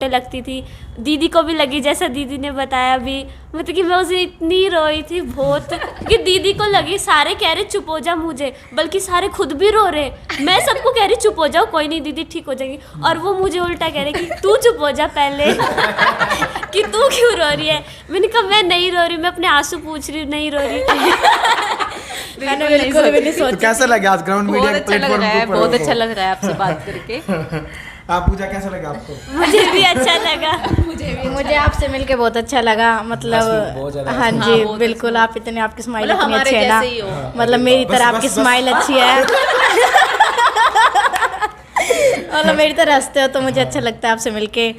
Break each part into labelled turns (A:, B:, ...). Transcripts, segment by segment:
A: पे लगती थी, दीदी को भी लगी जैसा दीदी ने बताया अभी। मतलब कि मैं उसे इतनी रोई थी बहुत कि दीदी को लगी, सारे कह रहे चुप हो जा मुझे, बल्कि सारे खुद भी रो रहे, मैं सबको कह रही चुप हो जाओ कोई नहीं दीदी ठीक हो जाएगी, और वो मुझे उल्टा कह रहे कि तू चुप हो जा पहले कि तू क्यों रो रही है। मैंने कहा मैं नहीं रो रही, मैं अपने आंसू पूछ रही हूँ, नहीं रो रही।
B: मैंने बिल्कुल भी नहीं सोचा।
C: तो कैसा लगा आज ग्राउंड मीडिया प्लेटफॉर्म के ऊपर?
B: बहुत अच्छा लग रहा है आपसे बात करके।
C: आप पूजा कैसा लगा आपको?
A: मुझे भी अच्छा लगा।
B: मुझे आपसे मिलके बहुत अच्छा लगा। मतलब हाँ जी बिल्कुल, आप इतने, आपकी स्माइल इतनी अच्छी है ना, मतलब मेरी तरह आपकी स्माइल अच्छी है। मतलब मेरी तरह हंसते हो तो मुझे अच्छा लगता है आपसे मिलके।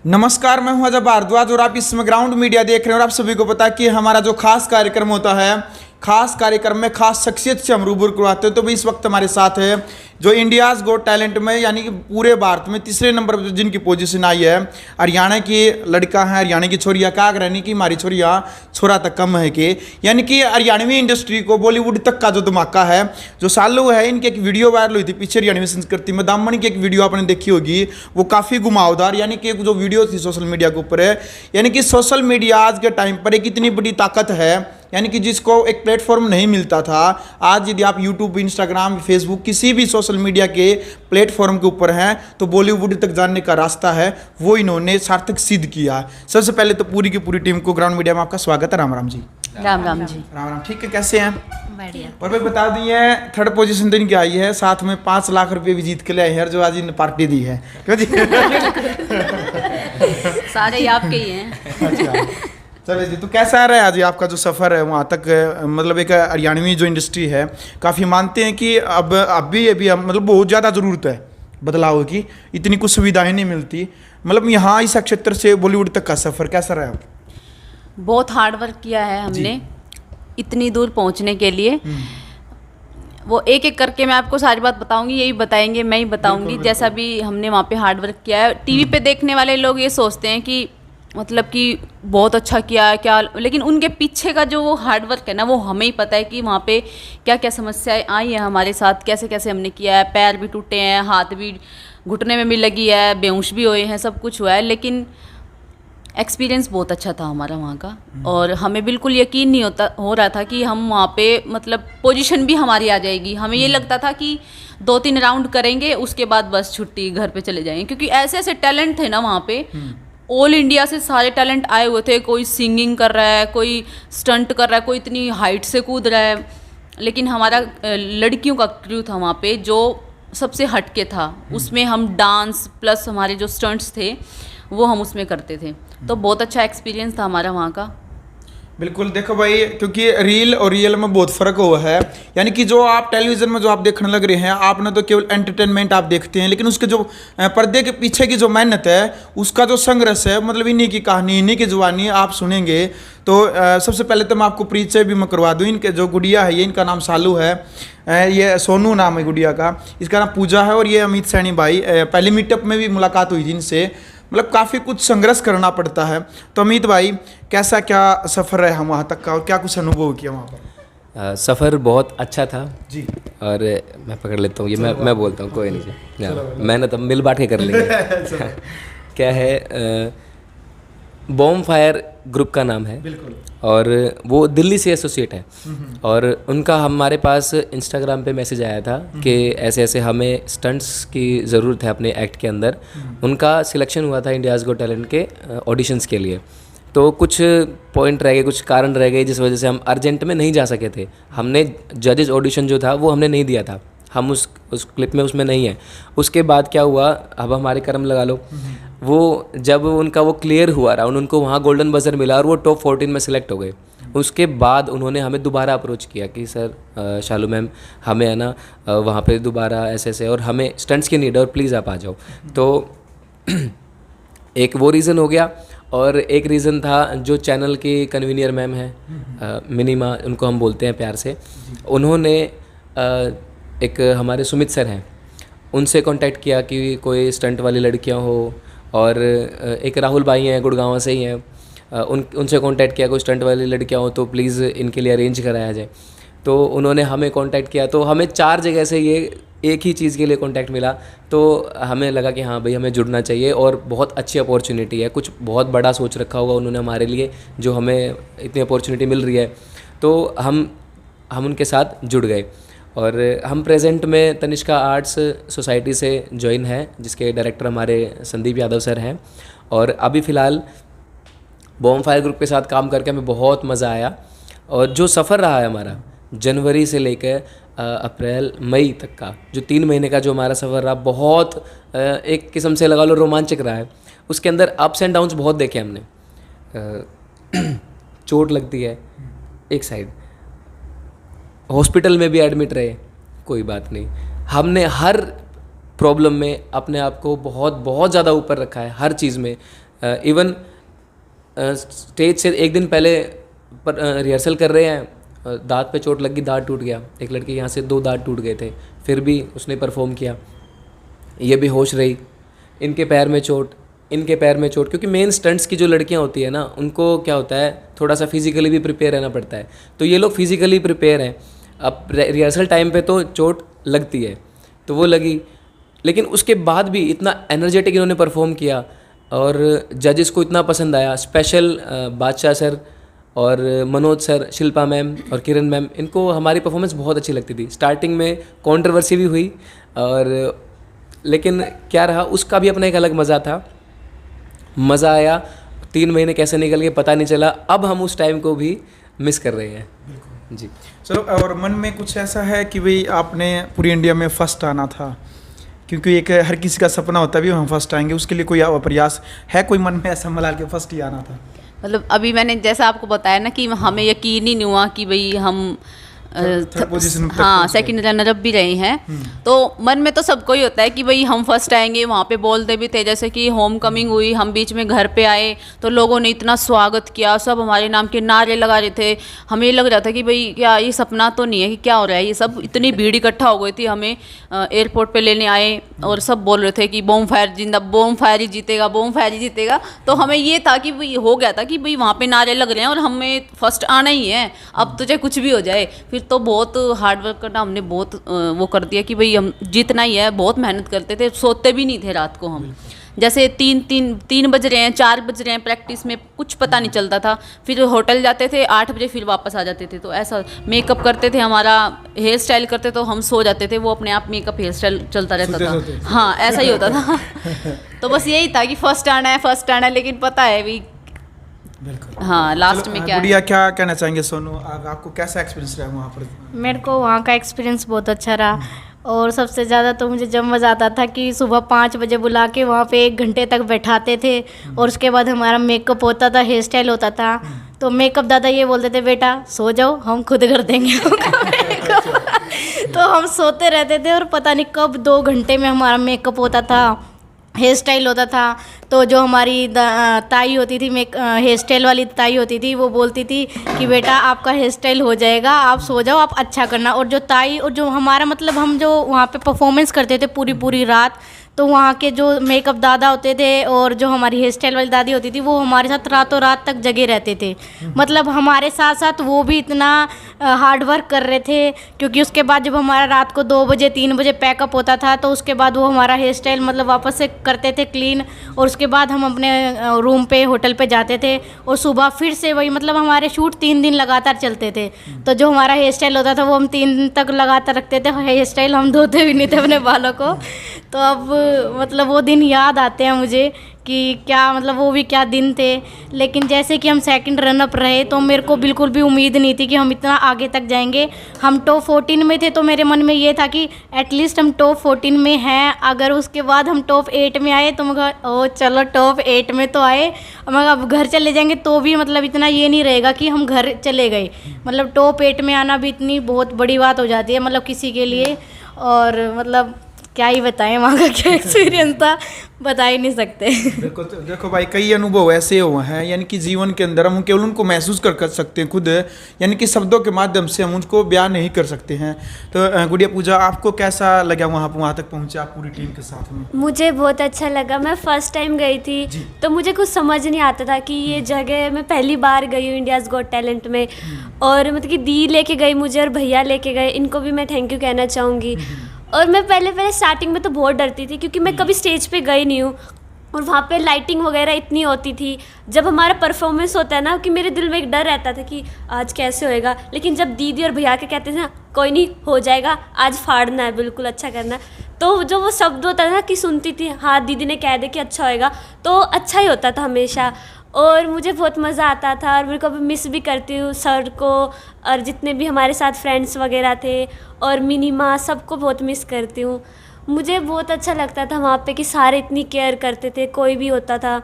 C: नमस्कार, मैं हूं अजय भारद्वाज और आप इसमें ग्राउंड मीडिया देख रहे हैं। और आप सभी को पता है कि हमारा जो खास कार्यक्रम होता है, खास कार्यक्रम में खास शख्सियत से हम रूबरू करवाते हैं। तो भी इस वक्त हमारे साथ है जो इंडियाज़ गॉट टैलेंट में यानी कि पूरे भारत में तीसरे नंबर पर जिनकी पोजीशन आई है, हरियाणा की लड़का है, हरियाणा की छोरिया का रहने की हमारी छोरिया छोरा तक कम है कि यानी कि हरियाणवी इंडस्ट्री को बॉलीवुड तक का जो धमाका है, जो सालों है, इनकी एक वीडियो वायरल हुई थी पीछे हरियाणवी संस्कृति में, दामन की एक वीडियो आपने देखी होगी, वो काफ़ी घुमावदार यानी कि जो वीडियो थी सोशल मीडिया के ऊपर है। यानी कि सोशल मीडिया आज के टाइम पर एक इतनी बड़ी ताकत है, यानी कि जिसको एक प्लेटफॉर्म नहीं मिलता था, आज यदि आप यूट्यूब, इंस्टाग्राम, फेसबुक किसी भी सोशल मीडिया के प्लेटफॉर्म के ऊपर हैं तो बॉलीवुड तक जाने का रास्ता है, वो इन्होंने सार्थक सिद्ध किया। सबसे पहले तो पूरी की पूरी टीम को ग्राउंड मीडिया में आपका स्वागत है। राम राम जी।
B: राम राम जी।
C: राम राम। ठीक है, कैसे हैं?
B: बढ़िया।
C: और भाई बता दिए, थर्ड पोजीशन तो इनकी आई है, साथ में 5 लाख रुपए भी जीत के ले आए हैं, जो आज इन्हें पार्टी दी है। क्यों जी?
B: सारे आपके ही हैं।
C: अच्छा, चलो जी। तो कैसा रहा है आज आपका जो सफ़र है वहाँ तक? मतलब एक हरियाणवी जो इंडस्ट्री है, काफ़ी मानते हैं कि अब अभी मतलब बहुत ज़्यादा ज़रूरत है बदलाव की, इतनी कुछ सुविधाएं नहीं मिलती। मतलब यहाँ इस क्षेत्र से बॉलीवुड तक का सफ़र कैसा रहा?
B: बहुत हार्ड वर्क किया है हमने इतनी दूर पहुँचने के लिए। वो एक एक करके मैं आपको सारी बात बताऊंगी, यही बताएंगे, मैं ही बताऊंगी। जैसा भी हमने वहाँ पे हार्ड वर्क किया है, टीवी पे देखने वाले लोग ये सोचते हैं कि मतलब कि बहुत अच्छा किया है क्या, लेकिन उनके पीछे का जो वो हार्ड वर्क है ना, वो हमें ही पता है कि वहाँ पे क्या क्या समस्याएं आई हैं हमारे साथ, कैसे कैसे हमने किया है। पैर भी टूटे हैं, हाथ भी घुटने में भी लगी है, बेहोश भी हुए हैं, सब कुछ हुआ है, लेकिन एक्सपीरियंस बहुत अच्छा था हमारा वहाँ का। और हमें बिल्कुल यकीन नहीं हो रहा था कि हम वहाँ पे मतलब पोजीशन भी हमारी आ जाएगी। हमें ये लगता था कि 2-3 राउंड करेंगे, उसके बाद बस छुट्टी, घर पे चले जाएंगे, क्योंकि ऐसे ऐसे टैलेंट थे ना वहाँ पे। ऑल इंडिया से सारे टैलेंट आए हुए थे, कोई सिंगिंग कर रहा है, कोई स्टंट कर रहा है, कोई इतनी हाइट से कूद रहा है, लेकिन हमारा लड़कियों का क्रू था वहाँ पे जो सबसे हटके था। उसमें हम डांस प्लस हमारे जो स्टंट्स थे वो हम उसमें करते थे। तो बहुत अच्छा एक्सपीरियंस था हमारा वहाँ का।
C: बिल्कुल। देखो भाई, क्योंकि रील और रियल में बहुत फ़र्क हुआ है। यानी कि जो आप टेलीविज़न में जो आप देखने लग रहे हैं, आपने तो केवल एंटरटेनमेंट आप देखते हैं, लेकिन उसके जो पर्दे के पीछे की जो मेहनत है, उसका जो संघर्ष है, मतलब इन्हीं की कहानी, इन्हीं की जुबानी आप सुनेंगे। तो सबसे पहले तो मैं आपको परिचय भी मैं करवा दूँ। इनके जो गुड़िया है, ये इनका नाम सालू है, ये सोनू नाम है गुड़िया का, इसका नाम पूजा है, और ये अमित सैनी भाई। पहले मीटअप में भी मुलाकात हुई थी इनसे, मतलब काफ़ी कुछ संघर्ष करना पड़ता है। तो अमित भाई, कैसा क्या सफ़र रहा वहाँ तक का, और क्या कुछ अनुभव किया वहाँ पर?
D: सफ़र बहुत अच्छा था
C: जी।
D: और मैं पकड़ लेता हूँ ये, मैं बोलता हूँ, कोई नहीं, मैंने तो मिल बांट के कर लेंगे। क्या है, बॉम्ब फायर ग्रुप का नाम है।
C: बिल्कुल।
D: और वो दिल्ली से एसोसिएट है, और उनका हमारे पास इंस्टाग्राम पे मैसेज आया था कि ऐसे ऐसे हमें स्टंट्स की ज़रूरत है अपने एक्ट के अंदर। उनका सिलेक्शन हुआ था इंडियाज़ गॉट टैलेंट के ऑडिशंस के लिए, तो कुछ पॉइंट रह गए, कुछ कारण रह गए, जिस वजह से हम अर्जेंट में नहीं जा सके थे। हमने जजेस ऑडिशन जो था वो हमने नहीं दिया था, हम उस क्लिप में उसमें नहीं है। उसके बाद क्या हुआ, अब हमारे कर्म लगा लो, वो जब उनका वो क्लियर हुआ राउंड, उनको वहाँ गोल्डन बजर मिला और वो टॉप 14 में सिलेक्ट हो गए। उसके बाद उन्होंने हमें दोबारा अप्रोच किया कि सर शालू मैम, हमें है ना वहाँ पे दोबारा ऐसे और हमें स्टंट्स की नीड है और प्लीज़ आप आ जाओ। तो एक वो रीज़न हो गया, और एक रीज़न था जो चैनल की कन्वीनियर मैम है, मिनीमा उनको हम बोलते हैं प्यार से, उन्होंने एक हमारे सुमित सर हैं, उनसे कांटेक्ट किया कि कोई स्टंट वाली लड़कियां हो, और एक राहुल भाई हैं गुड़गांव से ही हैं, उनसे कांटेक्ट किया कोई स्टंट वाली लड़कियां हो तो प्लीज़ इनके लिए अरेंज कराया जाए। तो उन्होंने हमें कांटेक्ट किया, तो हमें 4 जगह से ये एक ही चीज़ के लिए कांटेक्ट मिला, तो हमें लगा कि हाँ भाई हमें जुड़ना चाहिए और बहुत अच्छी अपॉर्चुनिटी है, कुछ बहुत बड़ा सोच रखा होगा उन्होंने हमारे लिए, जो हमें इतनी अपॉर्चुनिटी मिल रही है, तो हम उनके साथ जुड़ गए। और हम प्रेजेंट में तनिष्का आर्ट्स सोसाइटी से ज्वाइन है, जिसके डायरेक्टर हमारे संदीप यादव सर हैं। और अभी फ़िलहाल बॉम्बफायर ग्रुप के साथ काम करके हमें बहुत मज़ा आया। और जो सफ़र रहा है हमारा जनवरी से लेकर अप्रैल मई तक का, जो 3 महीने का जो हमारा सफ़र रहा, बहुत एक किस्म से लगा लो रोमांचक रहा है। उसके अंदर अप्स एंड डाउन्स बहुत देखे हमने। चोट लगती है एक साइड, हॉस्पिटल में भी एडमिट रहे, कोई बात नहीं, हमने हर प्रॉब्लम में अपने आप को बहुत बहुत ज़्यादा ऊपर रखा है, हर चीज़ में। इवन स्टेज से एक दिन पहले रिहर्सल कर रहे हैं, दांत पे चोट लगी, दांत टूट गया, एक लड़की यहाँ से 2 दांत टूट गए थे, फिर भी उसने परफॉर्म किया। ये भी होश रही, इनके पैर में चोट, इनके पैर में चोट, क्योंकि मेन स्टंट्स की जो लड़कियाँ होती है ना, उनको क्या होता है, थोड़ा सा फिजिकली भी प्रिपेयर रहना पड़ता है। तो ये लोग फिजिकली प्रिपेयर हैं, अब रिहर्सल टाइम पे तो चोट लगती है, तो वो लगी, लेकिन उसके बाद भी इतना एनर्जेटिक इन्होंने परफॉर्म किया और जजेस को इतना पसंद आया। स्पेशल बादशाह सर और मनोज सर, शिल्पा मैम और किरण मैम, इनको हमारी परफॉर्मेंस बहुत अच्छी लगती थी। स्टार्टिंग में कंट्रोवर्सी भी हुई, और लेकिन क्या रहा, उसका भी अपना एक अलग मज़ा था, मज़ा आया। 3 महीने कैसे निकल गए पता नहीं चला। अब हम उस टाइम को भी मिस कर रहे हैं जी।
C: चलो, और मन में कुछ ऐसा है कि भाई आपने पूरी इंडिया में फर्स्ट आना था, क्योंकि एक हर किसी का सपना होता है भी हम फर्स्ट आएंगे, उसके लिए कोई प्रयास है, कोई मन में ऐसा मलाल के फर्स्ट ही आना था?
B: मतलब अभी मैंने जैसा आपको बताया ना कि हमें यकीन ही नहीं हुआ कि भाई हम हाँ सेकंड रनर अप भी रहे हैं, तो मन में तो सबको ही होता है कि भाई हम फर्स्ट आएंगे। वहाँ पे बोलते भी थे, जैसे कि होम कमिंग हुई, हम बीच में घर पे आए तो लोगों ने इतना स्वागत किया, सब हमारे नाम के नारे लगा रहे थे। हमें ये लग रहा था कि भाई क्या ये सपना तो नहीं है कि क्या हो रहा है ये सब। इतनी भीड़ इकट्ठा हो गई थी, हमें एयरपोर्ट पर लेने आए और सब बोल रहे थे कि बॉम्बफायर जिंदा, बॉम्बफायर ही जीतेगा, बॉम्बफायर ही जीतेगा। तो हमें ये था कि भाई हो गया था कि भाई वहाँ पे नारे लग रहे हैं और हमें फर्स्ट आना ही है, अब तो चाहे कुछ भी हो जाए। फिर तो बहुत हार्ड वर्क करना हमने बहुत वो कर दिया कि भाई हम जीतना ही है। बहुत मेहनत करते थे, सोते भी नहीं थे रात को हम। जैसे 3 बज रहे हैं, 4 बज रहे हैं, प्रैक्टिस में कुछ पता नहीं चलता था। फिर होटल जाते थे 8 बजे, फिर वापस आ जाते थे। तो ऐसा मेकअप करते थे, हमारा हेयर स्टाइल करते तो हम सो जाते थे, वो अपने आप मेकअप हेयर स्टाइल चलता रहता था। हाँ ऐसा ही होता था। तो बस यही था कि फर्स्ट आना है, फर्स्ट आना है, लेकिन पता है भी
C: बिल्कुल।
B: हाँ लास्ट में क्या
C: गुड़िया क्या कहना चाहेंगे? सोनू, आपको कैसा एक्सपीरियंस रहा वहाँ पर?
A: मेरे को वहाँ का एक्सपीरियंस बहुत अच्छा रहा, और सबसे ज़्यादा तो मुझे जब मज़ा आता था कि सुबह 5 बजे बुला के वहाँ पे 1 घंटे तक बैठाते थे, और उसके बाद हमारा मेकअप होता था, हेयर स्टाइल होता था। तो मेकअप दादा ये बोलते थे, बेटा सो जाओ, हम खुद कर देंगे। तो हम सोते रहते थे, और पता नहीं कब 2 घंटे में हमारा मेकअप होता था, हेयर स्टाइल होता था। तो जो हमारी ताई होती थी, हेयर स्टाइल वाली ताई होती थी, वो बोलती थी कि बेटा आपका हेयर स्टाइल हो जाएगा, आप सो जाओ, आप अच्छा करना। और जो ताई और जो हमारा मतलब हम जो वहाँ पे परफॉर्मेंस करते थे पूरी रात, तो वहाँ के जो मेकअप दादा होते थे और जो हमारी हेयर स्टाइल वाली दादी होती थी, वो हमारे साथ रातों रात तक जगे रहते थे। मतलब हमारे साथ साथ वो भी इतना हार्ड वर्क कर रहे थे, क्योंकि उसके बाद जब हमारा रात को 2 बजे 3 बजे पैकअप होता था, तो उसके बाद वो हमारा हेयर स्टाइल मतलब वापस से करते थे क्लीन, और उसके बाद हम अपने रूम पे होटल पे जाते थे, और सुबह फिर से वही, मतलब हमारे शूट 3 दिन लगातार चलते थे। तो जो हमारा हेयर स्टाइल होता था वो हम 3 दिन तक लगातार रखते थे। हेयर स्टाइल हम धोते भी नहीं थे अपने बालों को। तो अब मतलब वो दिन याद आते हैं मुझे कि क्या मतलब वो भी क्या दिन थे। लेकिन जैसे कि हम सेकंड रनअप रहे, तो मेरे को बिल्कुल भी उम्मीद नहीं थी कि हम इतना आगे तक जाएंगे। हम टॉप 14 में थे, तो मेरे मन में ये था कि एटलीस्ट हम टॉप 14 में हैं। अगर उसके बाद हम टॉप 8 में आए तो मैं ओ चलो टॉप 8 में तो आए, मगर अब घर चले जाएंगे तो भी मतलब इतना ये नहीं रहेगा कि हम घर चले गए। मतलब टॉप 8 में आना भी इतनी बहुत बड़ी बात हो जाती है मतलब किसी के लिए। और मतलब क्या ही बताएं, वहाँ का क्या एक्सपीरियंस था, बता ही नहीं सकते।
C: बिल्कुल। देखो भाई, कई अनुभव ऐसे हुए हैं, यानी कि जीवन के अंदर हम केवल उनको महसूस कर सकते हैं खुद, यानी कि शब्दों के माध्यम से हम उनको बयान नहीं कर सकते हैं। तो गुड़िया पूजा, आपको कैसा लगा वहाँ तक पहुँचे आप पूरी टीम के साथ में?
A: मुझे बहुत अच्छा लगा। मैं फर्स्ट टाइम गई थी, तो मुझे कुछ समझ नहीं आता था कि ये जगह, मैं पहली बार गई हूँ इंडियाज़ गॉट टैलेंट में। और मतलब कि दी लेके गई मुझे और भैया लेके गए, इनको भी मैं थैंक यू कहना चाहूँगी। और मैं पहले स्टार्टिंग में तो बहुत डरती थी क्योंकि मैं कभी स्टेज पे गई नहीं हूँ और वहाँ पे लाइटिंग वगैरह इतनी होती थी। जब हमारा परफॉर्मेंस होता है ना कि मेरे दिल में एक डर रहता था कि आज कैसे होएगा, लेकिन जब दीदी और भैया के कहते थे ना कोई नहीं हो जाएगा, आज फाड़ना है, बिल्कुल अच्छा करना है, तो जो वो शब्द होता था ना कि सुनती थी हाँ दीदी ने कह दे कि अच्छा होएगा, तो अच्छा ही होता था हमेशा। और मुझे बहुत मज़ा आता था और मेरे को अभी मिस भी करती हूँ सर को और जितने भी हमारे साथ फ्रेंड्स वगैरह थे और मिनीमा, सबको बहुत मिस करती हूँ। मुझे बहुत अच्छा लगता था वहाँ पे कि सारे इतनी केयर करते थे, कोई भी होता था,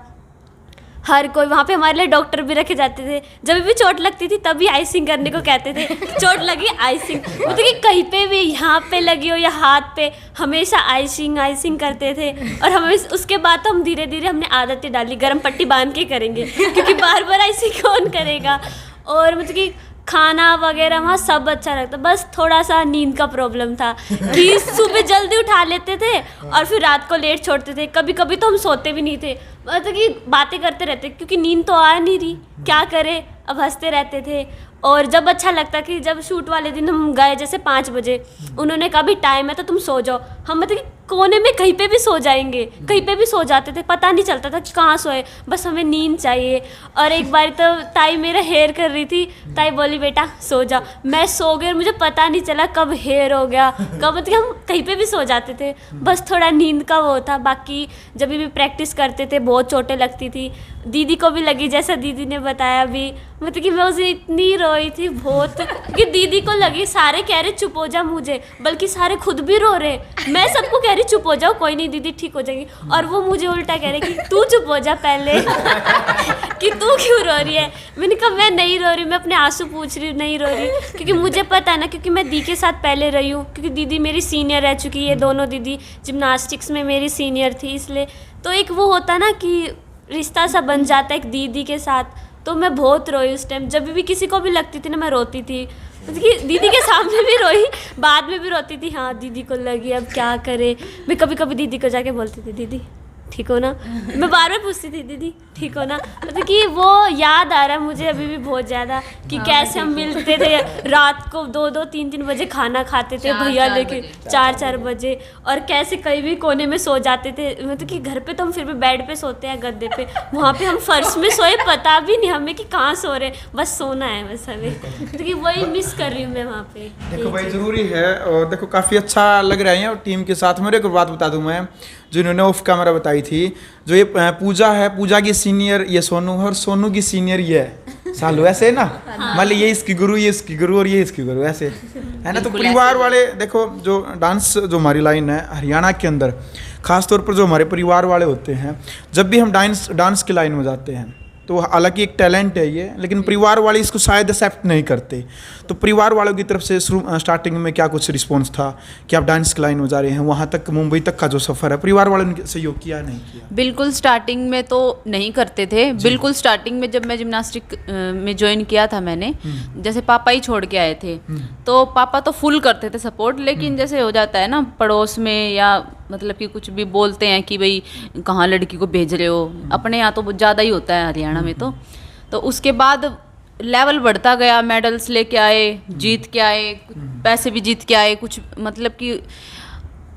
A: हर कोई वहाँ पे हमारे लिए डॉक्टर भी रखे जाते थे। जब भी चोट लगती थी तभी आइसिंग करने को कहते थे, चोट लगी आइसिंग, मतलब कि कहीं पे भी यहाँ पे लगी हो या हाथ पे, हमेशा आइसिंग करते थे। और हमें उसके बाद तो हम धीरे धीरे हमने आदतें डाली, गर्म पट्टी बांध के करेंगे क्योंकि बार बार आइसिंग कौन करेगा। और मतलब कि खाना वगैरह वहाँ सब अच्छा लगता, बस थोड़ा सा नींद का प्रॉब्लम था कि सुबह जल्दी उठा लेते थे और फिर रात को लेट छोड़ते थे। कभी कभी तो हम सोते भी नहीं थे, मतलब कि बातें करते रहते क्योंकि नींद तो आ नहीं रही, क्या करें, अब हंसते रहते थे। और जब अच्छा लगता कि जब शूट वाले दिन हम गए जैसे 5 बजे, उन्होंने कहा भी टाइम है तो तुम सो जाओ, हम मतलब कि कोने में कहीं पे भी सो जाएंगे, कहीं पे भी सो जाते थे, पता नहीं चलता था कि कहाँ सोए, बस हमें नींद चाहिए। और एक बार तो ताई मेरा हेयर कर रही थी, ताई बोली बेटा सो जाओ, मैं सो गई और मुझे पता नहीं चला कब हेयर हो गया, कब, मतलब हम कहीं पे भी सो जाते थे, बस थोड़ा नींद का वो था। बाकी जब भी प्रैक्टिस करते थे बहुत चोटें लगती थी, दीदी को भी लगी जैसा दीदी ने बताया अभी, मतलब कि मैं उसे इतनी रोई थी बहुत कि दीदी को लगी, सारे कह रहे चुप हो जा मुझे, बल्कि सारे खुद भी रो रहे, मैं सबको कह रही चुप हो जाओ कोई नहीं दीदी ठीक हो जाएगी, और वो मुझे उल्टा कह रहे कि तू चुप हो जा पहले कि तू क्यों रो रही है। मैंने कहा मैं नहीं रो रही, मैं अपने आंसू पूछ रही हूँ, नहीं रो रही, क्योंकि मुझे पता है ना, क्योंकि मैं दी के साथ पहले रही हूँ, क्योंकि दीदी मेरी सीनियर रह चुकी है, दोनों दीदी जिम्नास्टिक्स में मेरी सीनियर थी, इसलिए तो एक वो होता ना कि रिश्ता सा बन जाता है एक दीदी के साथ। तो मैं बहुत रोई उस टाइम, जब भी किसी को भी लगती थी ना मैं रोती थी, मतलब कि दीदी के सामने भी रोई, बाद में भी रोती थी, हाँ दीदी को लगी अब क्या करे। मैं कभी कभी दीदी को जाके बोलती थी दीदी ठीक हो ना, मैं बार बार पूछती थी दीदी ठीक हो ना, मतलब कि वो याद आ रहा है मुझे अभी भी बहुत ज़्यादा कि कैसे हम मिलते थे, रात को 2-2 3-3 बजे खाना खाते थे भैया लेके, 4-4 बजे, और कैसे कहीं भी कोने में सो जाते थे, मतलब कि घर पे तो हम फिर भी बेड पे सोते हैं गद्दे पे, वहाँ पे हम फर्श में सोए, पता भी नहीं हमें कि कहाँ सो रहे, बस सोना है बस हमें, मतलब कि वही मिस कर रही हूँ मैं वहाँ पे।
C: देखो भाई ज़रूरी है, और देखो काफ़ी अच्छा लग रहा है और टीम के साथ। मेरे को बात बता दूं मैं, जो इन्होंने ऑफ कैमरा बताई थी, जो ये पूजा है, पूजा की सीनियर ये सोनू है और सोनू की सीनियर ये है सालू, ऐसे है ना, मान ली ये इसकी गुरु, ये इसकी गुरु और ये इसकी गुरु, ऐसे है ना। तो परिवार वाले देखो, जो डांस जो हमारी लाइन है हरियाणा के अंदर, खास तौर पर जो हमारे परिवार वाले होते हैं, जब भी हम डांस की लाइन में जाते हैं तो हालांकि एक टैलेंट है ये, लेकिन परिवार वाले इसको शायद एक्सेप्ट नहीं करते। तो परिवार वालों की तरफ से स्टार्टिंग में क्या कुछ रिस्पॉन्स था कि आप डांस की लाइन में जा रहे हैं, वहाँ तक मुंबई तक का जो सफ़र है, परिवार वालों ने सहयोग किया नहीं किया?
B: बिल्कुल स्टार्टिंग में तो नहीं करते थे, बिल्कुल स्टार्टिंग में जब मैं जिम्नास्टिक में ज्वाइन किया था मैंने, जैसे पापा ही छोड़ के आए थे, तो पापा तो फुल करते थे सपोर्ट, लेकिन जैसे हो जाता है ना पड़ोस में, या मतलब कि कुछ भी बोलते हैं कि भाई कहाँ लड़की को भेज रहे हो, अपने यहाँ तो ज़्यादा ही होता है हरियाणा में। तो उसके बाद लेवल बढ़ता गया, मेडल्स लेके आए, जीत के आए, पैसे भी जीत के आए, कुछ मतलब कि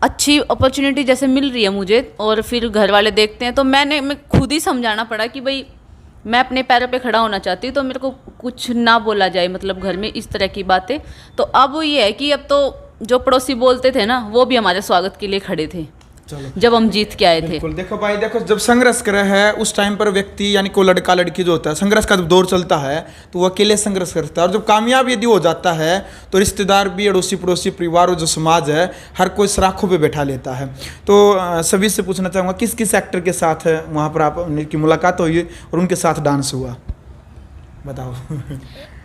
B: अच्छी अपॉर्चुनिटी जैसे मिल रही है मुझे, और फिर घर वाले देखते हैं, तो मैं खुद ही समझाना पड़ा कि भाई मैं अपने पैरों पे खड़ा होना चाहती हूँ, तो मेरे को कुछ ना बोला जाए, मतलब घर में इस तरह की बातें। तो अब ये है कि अब तो जो पड़ोसी बोलते थे ना, वो भी हमारे स्वागत के लिए खड़े थे जब हम जीत के आए थे।
C: बिल्कुल। देखो भाई, देखो जब संघर्ष कर रहे हैं उस टाइम पर व्यक्ति, यानी को लड़का लड़की जो होता है, संघर्ष का जब दौर चलता है तो वो अकेले संघर्ष करता है, और जब कामयाब यदि हो जाता है तो रिश्तेदार भी, अड़ोसी पड़ोसी, परिवार और जो समाज है, हर कोई सराखों पे बैठा लेता है। तो सभी से पूछना चाहूँगा, किस किस एक्टर के साथ वहाँ पर आपकी मुलाकात हुई और उनके साथ डांस हुआ, बताओ?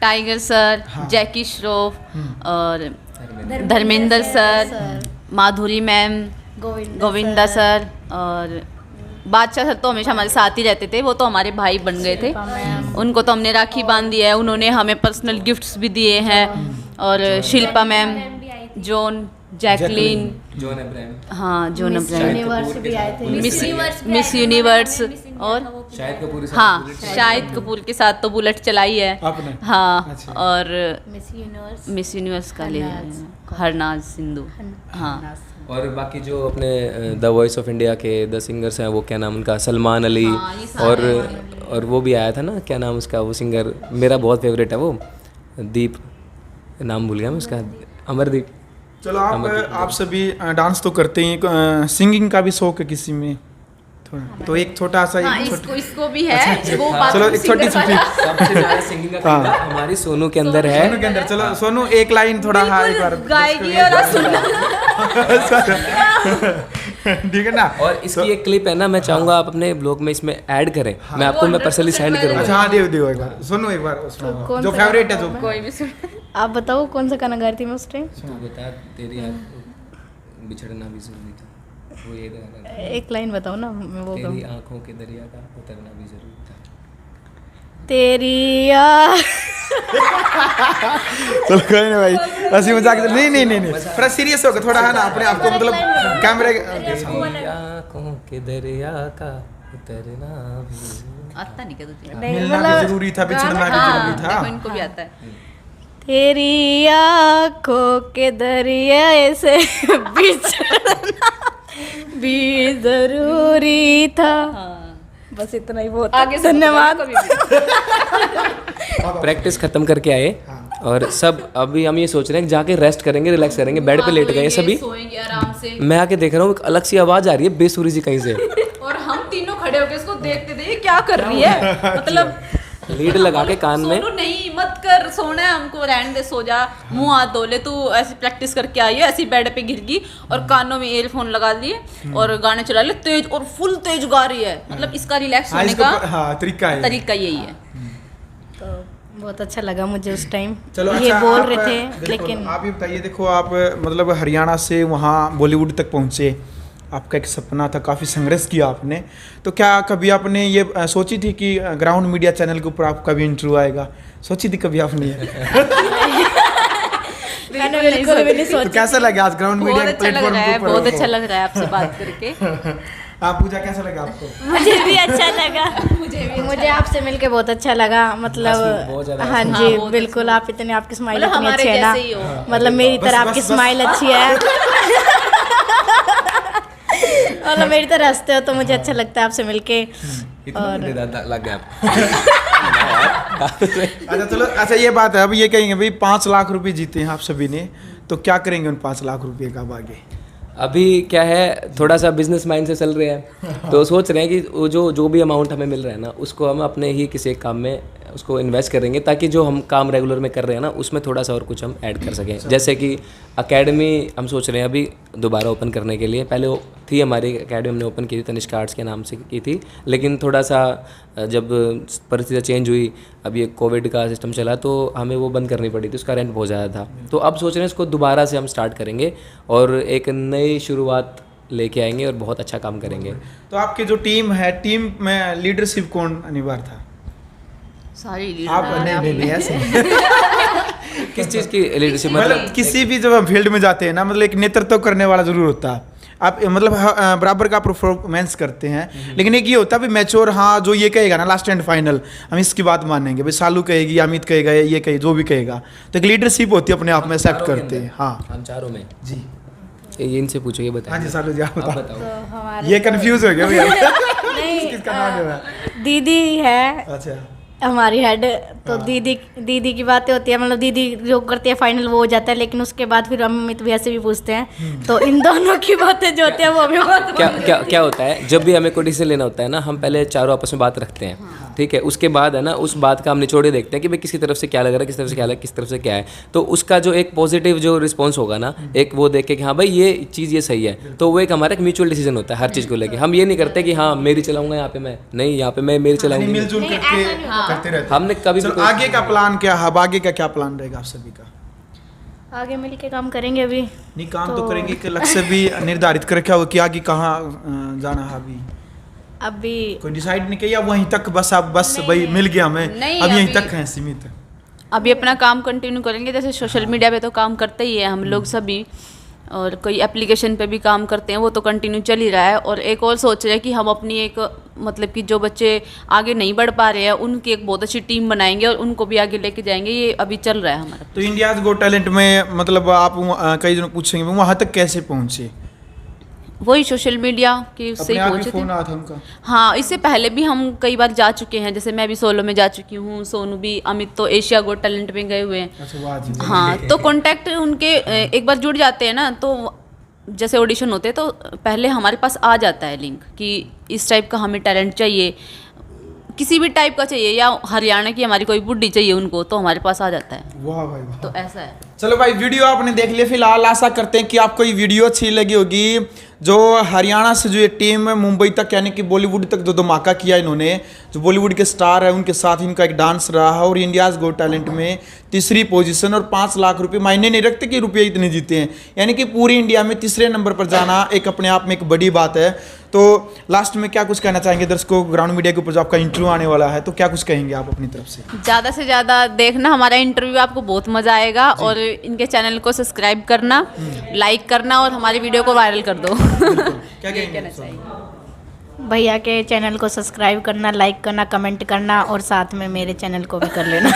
B: टाइगर सर,
C: हाँ।
B: जैकी श्रॉफ और धर्मेंद्र सर, माधुरी मैम, गोविंदा सर, और बादशाह सर तो हमेशा हमारे साथ ही रहते थे, वो तो हमारे भाई बन गए थे, उनको तो हमने राखी बांध दिया है, उन्होंने हमें पर्सनल गिफ्ट्स भी दिए हैं, और Shilpa ma'am, John, Jacqueline,
D: John Abraham,
B: हाँ जॉन अब्राहम,
A: भी आए थे,
B: मिस यूनिवर्स, और
D: शाहिद कपूर के साथ
B: हाँ
D: बुलेट
B: शाहिद कपूर के साथ तो बुलेट चलाई है
C: आपने?
B: हाँ।
C: अच्छा।
B: और मिस यूनिवर्स का ले हरनाज सिंधु, हाँ
D: और बाकी जो अपने द वॉइस ऑफ इंडिया के 10 सिंगर्स हैं, वो क्या नाम उनका, सलमान अली, और वो भी आया था ना, क्या नाम उसका, वो सिंगर मेरा बहुत फेवरेट है, वो दीप, नाम भूल गया मैं उसका, अमरदीप।
C: चलो आप सभी डांस तो करते हैं, सिंगिंग का भी शौक है किसी में थोड़ा, तो एक छोटा सा
B: इसको भी है वो बात।
C: चलो एक छोटी छोटी
D: सबसे ज़्यादा सिंगिंग का कला हमारी सोनू के अंदर है।
C: सोनू के अंदर, चलो सोनू एक लाइन थोड़ा, हाँ एक बार
B: गाएगी और सुनना।
C: ठीक है ना।
D: और इसकी एक क्लिप है ना, मैं चाहूंगा आप अपने ब्लॉग में इसमें ऐड करें, मैं आपको पर्सनली सेंड
C: अच्छा
D: करूंगा।
C: हाँ दे एक बार सुनो, एक बार उसमें जो फेवरेट है, जो
B: कोई भी सुन।
E: आप बताओ कौन सा गाना गा रही थी मैं उस टाइम?
D: तू बता, तेरी याद बिछड़ना भी जरूरी था, वो ये गाना था।
E: एक लाइन बताओ ना, मैं वो
D: तेरी
E: गाऊं।
D: आंखों के दरिया का उतरना भी जरूरी था।
E: तेरी आ
C: चलो कोई ना भाई, हंसी मजाक नहीं थोड़ा सीरियस होकर थोड़ा है ना, अपने आप को मतलब कैमरे
D: तेरी आंखों के दरिया का उतरना भी
B: आता नहीं क्या तुझे?
C: मिलना भी जरूरी था, बिछड़ना भी जरूरी था।
B: देखो इनको भी आता है।
E: तेरी आँखों के दरिया से बिछड़ना भी जरूरी था। बस इतना ही बहुत
B: आगे से
E: धन्यवाद।
D: प्रैक्टिस खत्म करके आए और सब अभी हम ये सोच रहे हैं कि जाके रेस्ट करेंगे, रिलैक्स करेंगे, बेड पे लेट गए सभी।
B: सोएंगे आराम से।
D: मैं आके देख रहा हूँ एक अलग सी आवाज आ रही है बेसुरी सी कहीं से,
B: और हम तीनों खड़े होकर इसको देखते थे, ये क्या कर रही है, मतलब
D: लीड लगा के कान में।
B: सोनू नहीं मत कर, सोना है हमको, रहने दे, सो जा, मुंह हाथ धो ले, तू ऐसी प्रैक्टिस करके आई है। ऐसी बेड पे गिर गई और कानों में ईयरफोन लगा लिए और गाने चला ले तेज, और फुल तेज गा रही है। मतलब इसका रिलैक्स होने का तरीका यही है।
E: तो बहुत अच्छा लगा मुझे उस टाइम।
C: चलो
E: ये
C: अच्छा,
E: बोल
C: आप
E: रहे थे
C: देखो,
E: लेकिन
C: आप ये बताइए, देखो आप मतलब हरियाणा से वहाँ बॉलीवुड तक पहुँचे, आपका एक सपना था, काफ़ी संघर्ष किया आपने, तो क्या कभी आपने ये सोची थी कि ग्राउंड मीडिया चैनल के ऊपर आपका भी इंटरव्यू आएगा? सोची थी कभी आपने ये?
E: मैंने बिल्कुल भी नहीं
C: तो
E: सोचा।
C: कैसा लगा आज ग्राउंड
B: बहुत
C: मीडिया
B: अच्छा लग
C: प्लेटफॉर्म
B: रहा
C: के
B: है,
C: ऊपर?
B: बहुत अच्छा लग रहा है आपसे बात करके।
C: हाँ पूजा, कैसा लगा आपको?
A: मुझे भी अच्छा लगा।
E: मुझे आपसे मिलके बहुत अच्छा लगा,
D: बहुत
E: मतलब
D: ज़्यादा
E: हाँ
B: अच्छा।
E: जी
B: हाँ, बहुत
E: बिल्कुल। आप इतने, आपकी स्माइल
B: मतलब
E: इतनी
B: हमारे
E: अच्छी है ना,
B: जैसे ही हो।
E: मतलब मेरी तरह आपकी स्माइल अच्छी है। मतलब मेरी तरह हंसते हो तो मुझे अच्छा लगता है आपसे मिलके।
D: इतना लग गया
C: अच्छा चलो, अच्छा ये बात है, अब ये कहेंगे भाई 5 लाख रुपए जीते हैं आप सभी ने, तो क्या करेंगे उन 5 लाख रुपए का अब आगे?
D: अभी क्या है, थोड़ा सा बिजनेस माइंड से चल रहे हैं, तो सोच रहे हैं कि वो जो भी अमाउंट हमें मिल रहा है ना, उसको हम अपने ही किसी एक काम में उसको इन्वेस्ट करेंगे, ताकि जो हम काम रेगुलर में कर रहे हैं ना, उसमें थोड़ा सा और कुछ हम ऐड कर सकें। जैसे कि एकेडमी हम सोच रहे हैं अभी दोबारा ओपन करने के लिए। पहले वो थी हमारी एकेडमी, हमने ओपन की थी, तनिष्क आर्ट्स के नाम से की थी, लेकिन थोड़ा सा जब परिस्थितियाँ चेंज हुई, अब ये कोविड का सिस्टम चला, तो हमें वो बंद करनी पड़ी थी, उसका रेंट बहुत ज़्यादा था। तो अब सोच रहे हैं इसको दोबारा से हम स्टार्ट करेंगे और एक नई शुरुआत लेके आएंगे और बहुत अच्छा काम करेंगे।
C: तो आपकी जो टीम है, टीम में लीडरशिप कौन अनिवार्य था?
B: सारी
C: आप नहीं ऐसे
D: किस चीज़ की लीडरशिप?
C: मतलब किसी भी जब हम फील्ड में जाते हैं ना, मतलब एक नेतृत्व करने वाला जरूर होता है। आप मतलब बराबर का परफॉर्मेंस करते हैं, लेकिन एक ये होता है भी मैच्योर, हाँ जो ये कहेगा ना लास्ट एंड फाइनल, हम इसकी बात मानेंगे। भाई सालू कहेगी, अमित कहेगा, ये कहे, जो भी कहेगा, तो एक लीडरशिप होती है, अपने आप में एक्सेप्ट करते हैं। हाँ
D: हम चारों में
C: जी,
D: ये इनसे पूछो, ये बताओ।
C: हाँ जी सालू जी आप
D: आप
C: बताओ।
D: बताओ।
E: हमारे
C: ये कंफ्यूज हो गया भैया।
E: नहीं,
C: किसका नाम है?
E: दीदी है
C: अच्छा
E: हमारी हेड, तो दीदी की बातें होती है, मतलब दीदी जो करती है फाइनल वो हो जाता है, लेकिन उसके बाद फिर अमित भैया से भी पूछते हैं, तो इन दोनों की बातें जो होती है वो हमें
D: क्या होता है, जब भी हमें कोई डिसीजन लेना होता है ना, हम पहले चारों आपस में बात रखते हैं, ठीक है। उसके बाद है ना, उस बात का हम निचोड़े देखते हैं कि भाई किसकी तरफ से क्या लग रहा है, किस तरफ से क्या लग, किस तरफ से क्या है। तो उसका जो एक पॉजिटिव जो रिस्पॉन्स होगा ना, एक वो देख के कि हाँ भाई ये चीज़ ये सही है, तो वो एक हमारा एक म्यूचुअल डिसीजन होता है हर चीज़ को लेके। हम ये नहीं करते कि हाँ मेरी चलाऊंगा यहाँ पे, मैं नहीं, यहाँ पे मैं मेरी चलाऊंगी।
C: मिलजुल करके करते रहते हैं।
D: हमने कभी
C: चलो, आगे का प्लान क्या है? अब आगे का क्या प्लान रहेगा आप सभी का?
E: आगे मिलके काम करेंगे। अभी
C: नहीं काम तो करेंगे कि लक्ष्य भी निर्धारित कर रखा हो कि आगे कहाँ जाना है?
E: अभी
C: कोई डिसाइड नहीं किया, वहीं तक बस आप बस भाई मिल गया हमें,
B: नहीं,
C: अब यहीं
B: अभी-
C: तक हैं सीमित।
B: अभी अपना काम कंटिन्यू करेंगे, जैसे सोशल मीडिया पे तो काम करते ही है हम लोग सभी, और कोई एप्लीकेशन पे भी काम करते हैं, वो तो कंटिन्यू चल ही रहा है। और एक और सोच रहे हैं कि हम अपनी एक मतलब कि जो बच्चे आगे नहीं बढ़ पा रहे हैं उनकी एक बहुत अच्छी टीम बनाएंगे और उनको भी आगे लेके जाएंगे। ये अभी चल रहा है हमारा।
C: तो इंडियाज गो टैलेंट में मतलब आप कई जन पूछेंगे वहाँ तक कैसे पहुँचे,
B: वही सोशल मीडिया के उससे
C: अपने
B: ही
C: आप ही
B: पहुंचे थे।
C: फोन आया था उनका?
B: हाँ, इससे पहले भी हम कई बार जा चुके हैं, जैसे मैं भी सोलो में जा चुकी हूँ, सोनू भी, अमित तो एशिया गोट टैलेंट में गए हुए हैं।
C: अच्छा, वाह जी।
B: हाँ, तो कांटेक्ट उनके एक बार जुड़ जाते हैं ना, तो जैसे ऑडिशन होते हैं तो पहले हमारे पास आ जाता है लिंक कि इस टाइप का हमें टैलेंट चाहिए, किसी भी टाइप का चाहिए, या हरियाणा की हमारी कोई बुड्ढी चाहिए उनको, तो हमारे पास आ जाता है।
C: वाह भाई वाह।
B: तो ऐसा है।
C: चलो भाई, वीडियो आपने देख लिया। फिलहाल आशा करते हैं कि आपको ये वीडियो अच्छी लगी होगी। जो हरियाणा से जो ये टीम है मुंबई तक यानी कि बॉलीवुड तक जो धमाका किया इन्होंने, जो बॉलीवुड के स्टार है उनके साथ इनका एक डांस रहा है और इंडियाज़ गॉट टैलेंट में तीसरी पोजीशन, और 5 लाख रुपए मायने नहीं रखते कि रुपये इतने जीते हैं, यानी कि पूरी इंडिया में तीसरे नंबर पर जाना एक अपने आप में एक बड़ी बात है। तो लास्ट में क्या कुछ कहना चाहेंगे दर्शकों? ग्राउंड मीडिया के ऊपर जो आपका इंटरव्यू आने वाला है, तो क्या कुछ कहेंगे आप अपनी तरफ से?
B: ज़्यादा से ज़्यादा देखना हमारा इंटरव्यू, आपको बहुत मज़ा आएगा। और इनके चैनल को सब्सक्राइब करना, लाइक करना और हमारी वीडियो को वायरल कर दो।
C: क्या कहना
B: चाहिए?
E: भैया के चैनल को सब्सक्राइब करना, लाइक करना, कमेंट करना, और साथ में मेरे चैनल को भी कर लेना।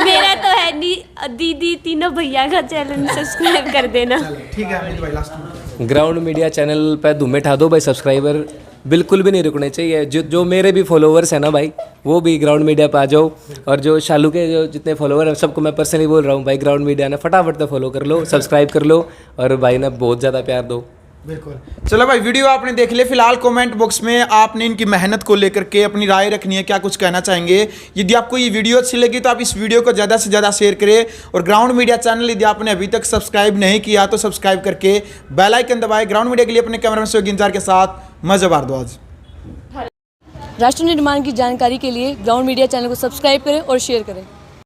A: मेरा तो है नहीं, दीदी तीनों भैया का चैनल सब्सक्राइब कर देना।
C: ठीक है अमित भाई, लास्ट में
D: ग्राउंड मीडिया चैनल पे धूम ठा दो भाई, सब्सक्राइबर बिल्कुल भी नहीं रुकने चाहिए। जो मेरे भी फॉलोवर्स हैं ना भाई, वो भी ग्राउंड मीडिया पे आ जाओ। और जो शालू के जो जितने फॉलोवर हैं सबको मैं पर्सनली बोल रहा हूँ भाई, ग्राउंड मीडिया ने फटाफट से फॉलो कर लो, सब्सक्राइब कर लो, और भाई ना बहुत ज़्यादा प्यार दो।
C: बिल्कुल। चलो भाई, वीडियो आपने देख लिया। फिलहाल कमेंट बॉक्स में आपने इनकी मेहनत को लेकर के अपनी राय रखनी है, क्या कुछ कहना चाहेंगे। यदि आपको ये वीडियो अच्छी लगी तो आप इस वीडियो को ज़्यादा से ज़्यादा शेयर करें, और ग्राउंड मीडिया चैनल यदि आपने अभी तक सब्सक्राइब नहीं किया तो सब्सक्राइब करके बेल आइकन दबाएं। ग्राउंड मीडिया के लिए अपने कैमरामैन सहयोगी इंतजार के साथ मैं जवार आज।
F: राष्ट्र निर्माण की जानकारी के लिए ग्राउंड मीडिया चैनल को सब्सक्राइब करें और शेयर करें।